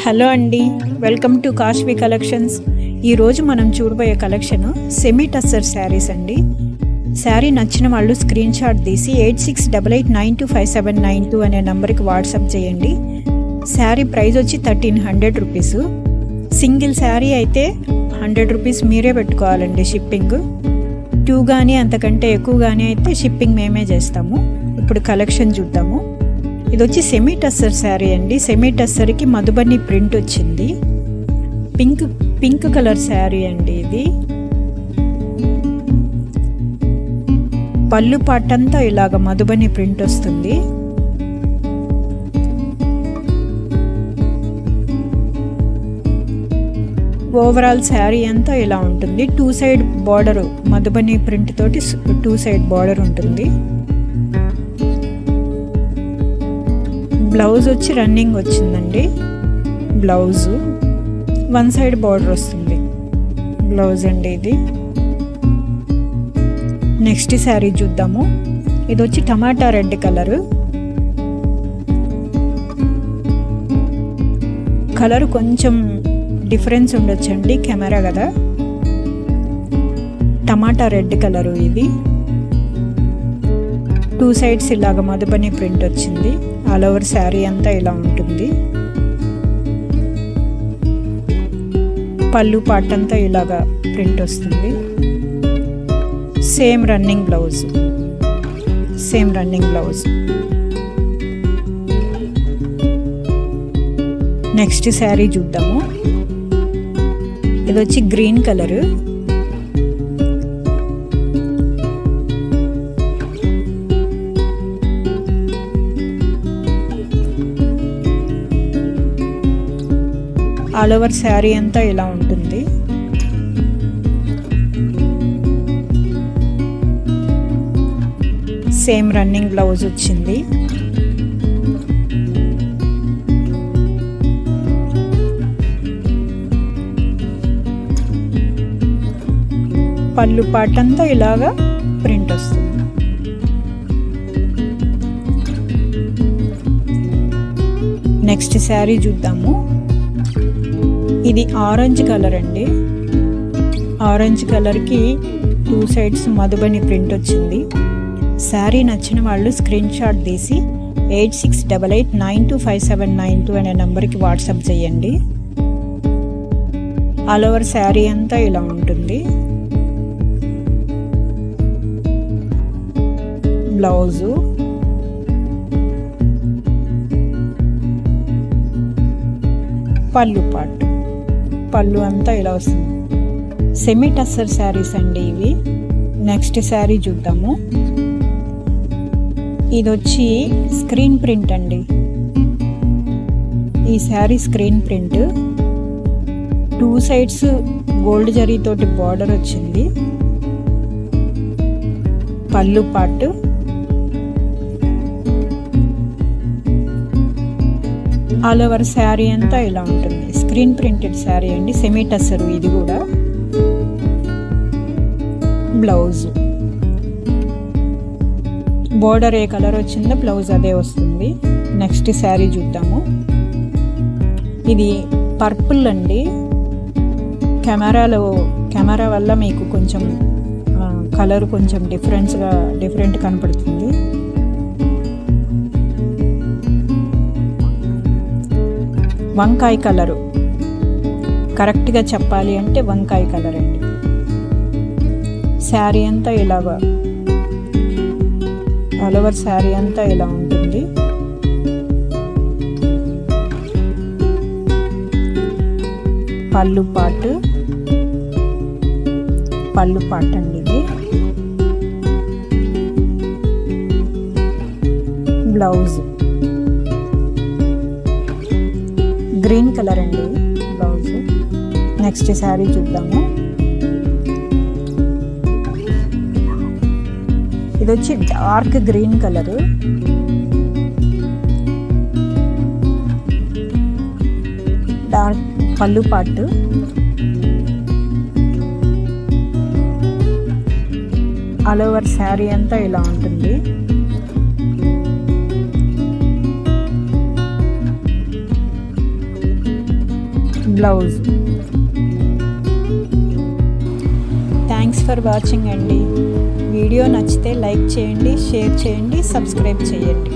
Hello అండి, welcome to Kashvi collections. ఈరోజు మనం చూడబోయే కలెక్షన్ సెమీ టస్సర్ శారీస్ అండి. శారీ నచ్చిన వాళ్ళు స్క్రీన్ షాట్ తీసి 8688925792 అనే నంబర్కి వాట్సాప్ చేయండి. శారీ ప్రైస్ వచ్చి 1300 రూపీస్. సింగిల్ శారీ అయితే 100 రూపీస్ మీరే పెట్టుకోవాలండి షిప్పింగ్. 2 కానీ అంతకంటే ఎక్కువ కానీ అయితే షిప్పింగ్ మేమే చేస్తాము. ఇప్పుడు కలెక్షన్ చూద్దాము. ఇది వచ్చి సెమీ టస్సర్ శారీ అండి. సెమీ టస్సర్కి మధుబని ప్రింట్ వచ్చింది. పింక్ కలర్ శారీ అండి ఇది. పళ్ళు పాటంతా ఇలాగ మధుబని ప్రింట్ వస్తుంది. ఓవరాల్ శారీ అంతా ఇలా ఉంటుంది. 2 సైడ్ బార్డర్ మధుబని ప్రింట్ తోటి 2 సైడ్ బార్డర్ ఉంటుంది. బ్లౌజ్ వచ్చి రన్నింగ్ వచ్చిందండి. బ్లౌజు 1 సైడ్ బార్డర్ వస్తుంది బ్లౌజ్ అండి ఇది. నెక్స్ట్ శారీ చూద్దాము. ఇది వచ్చి టమాటా రెడ్ కలరు. కలర్ కొంచెం డిఫరెన్స్ ఉండొచ్చండి, కెమెరా కదా. టమాటా రెడ్ కలరు ఇది. 2 సైడ్స్ ఇలాగ మధుబని ప్రింట్ వచ్చింది. ఆల్ ఓవర్ శారీ అంతా ఇలా ఉంటుంది. పళ్ళు పాటంతా ఇలాగా ప్రింట్ వస్తుంది. Same running blouse. Next sari చూద్దాము. ఇది వచ్చి green colour. All over sari అంతా ఇలా ఉంటుంది. సేమ్ రన్నింగ్ బ్లౌజ్ వచ్చింది. పళ్ళు పాటంతా ఇలాగా ప్రింట్ వస్తుంది. నెక్స్ట్ శారీ చూద్దాము. ఇది ఆరెంజ్ కలర్ అండి. ఆరెంజ్ కలర్కి 2 సైడ్స్ మధుబని ప్రింట్ వచ్చింది. శారీ నచ్చిన వాళ్ళు స్క్రీన్ షాట్ తీసి 8688925792 అనే నంబర్కి వాట్సాప్ చేయండి. ఆల్ ఓవర్ శారీ అంతా ఇలా ఉంటుంది. బ్లౌజు, పళ్ళు అంతా ఇలా వస్తుంది. సెమీ టస్సర్ శారీస్ అండి ఇవి. నెక్స్ట్ శారీ చూద్దాము. ఇది వచ్చి స్క్రీన్ ప్రింట్ అండి. ఈ sari screen print 2 sides gold జరీతోటి బార్డర్ వచ్చింది. పళ్ళు పాటు, ఆల్ ఓవర్ శారీ అంతా ఇలా ఉంటుంది. స్క్రీన్ ప్రింటెడ్ శారీ అండి. సెమీ టస్సర్ ఇది కూడా. బ్లౌజ్ బోర్డర్ ఏ కలర్ వచ్చిందో బ్లౌజ్ అదే వస్తుంది. నెక్స్ట్ శారీ చూద్దాము. ఇది పర్పుల్ అండి. కెమెరా వల్ల మీకు కొంచెం కలర్ కొంచెం డిఫరెంట్ కనపడుతుంది. వంకాయ కలరు, కరెక్ట్గా చెప్పాలి అంటే వంకాయ కలర్ అండి. శారీ అంతా ఇలాగా ఆల్ ఓవర్ శారీ అంతా ఇలా ఉంటుంది. పళ్ళు పాటు అండి ఇది. బ్లౌజ్ గ్రీన్ కలర్ అండి బ్లౌజ్. నెక్స్ట్ శారీ చూద్దాము. ఇది వచ్చి డార్క్ గ్రీన్ కలరు. డార్క్ పళ్ళు పాటు, ఆల్ ఓవర్ శారీ అంతా ఇలా ఉంటుంది. బ్లౌజ్. థ్యాంక్స్ ఫర్ వాచింగ్ అండి. వీడియో నచ్చితే లైక్ చేయండి, షేర్ చేయండి, సబ్స్క్రైబ్ చేయండి.